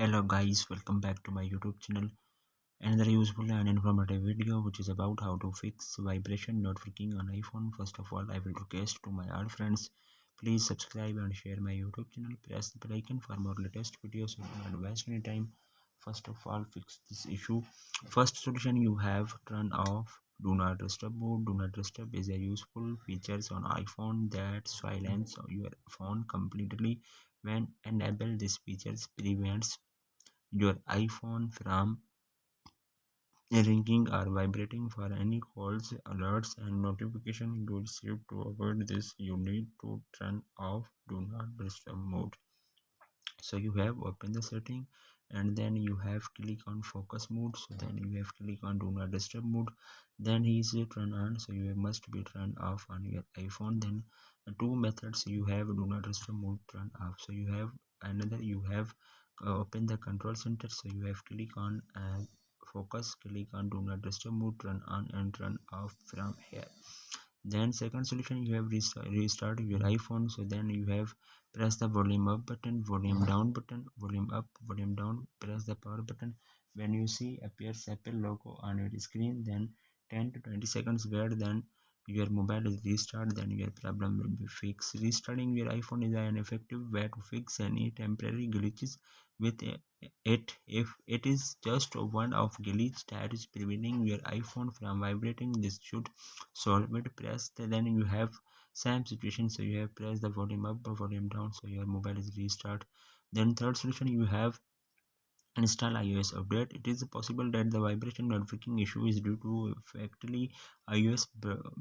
Hello guys, welcome back to my YouTube channel. Another useful and informative video which is about how to fix vibration not working on iPhone. First of all, I will request to my all friends, please subscribe and share my YouTube channel. Press the bell icon for more latest videos so do not waste any time. First of all, fix this issue. First solution, you have turn off do not disturb mode. Do not disturb is a useful features on iPhone that silence your phone completely. When enable this features prevents your iPhone from ringing or vibrating for any calls, alerts, and notification you receive. To avoid this, you need to turn off Do Not Disturb mode. So you have open the setting and then you have click on focus mode. So then you have click on Do Not Disturb mode. Then he is turn on. So you must be turned off on your iPhone. Then two methods you have Do Not Disturb mode turn off. So you have another you have open the control center. So you have click on focus, click on Do Not Disturb mode, turn on and turn off from here. Then second solution, you have restart your iPhone. So then you have press the volume up button, volume down button, volume up, volume down, press the power button. When you see appears Apple logo on your screen, then 10 to 20 seconds wait, then your mobile is restart, then your problem will be fixed. Restarting your iPhone is an effective way to fix any temporary glitches with it. If it is just one of glitch that is preventing your iPhone from vibrating, this should solve it. Press then you have same situation, so you have press the volume up or volume down so your mobile is restart. Then third solution, you have install iOS update. It is possible that the vibration not working issue is due to factory iOS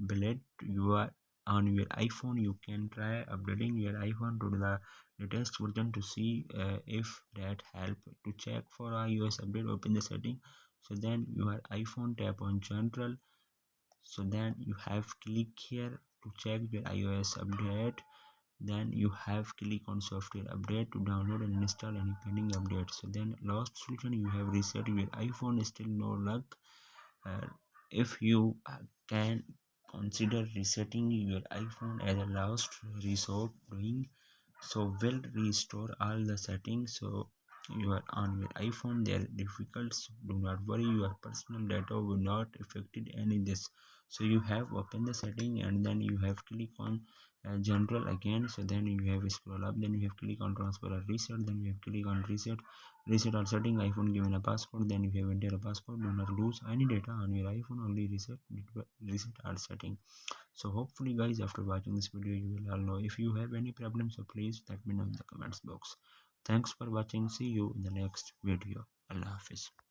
build you are on your iPhone. You can try updating your iPhone to the latest version to see if that help. To check for iOS update, open the setting. So then your iPhone, tap on general. So then you have click here to check your iOS update. Then you have click on software update to download and install any pending update. So then last solution, you have reset your iPhone, still no luck. uh, if you can consider resetting your iPhone as a last resort, doing so will restore all the settings. So you are on your iPhone, they are difficult. So do not worry, your personal data will not affected any this. So you have open the setting and then you have click on general again. So then you have scroll up, then you have click on transfer or reset, then you have click on reset or setting iPhone given a passcode. Then you have enter a passcode. Do not lose any data on your iPhone, only reset or setting. So hopefully guys, after watching this video you will all know. If you have any problems, so please let me know in the comments box. Thanks for watching. See you in the next video. Allah Hafiz.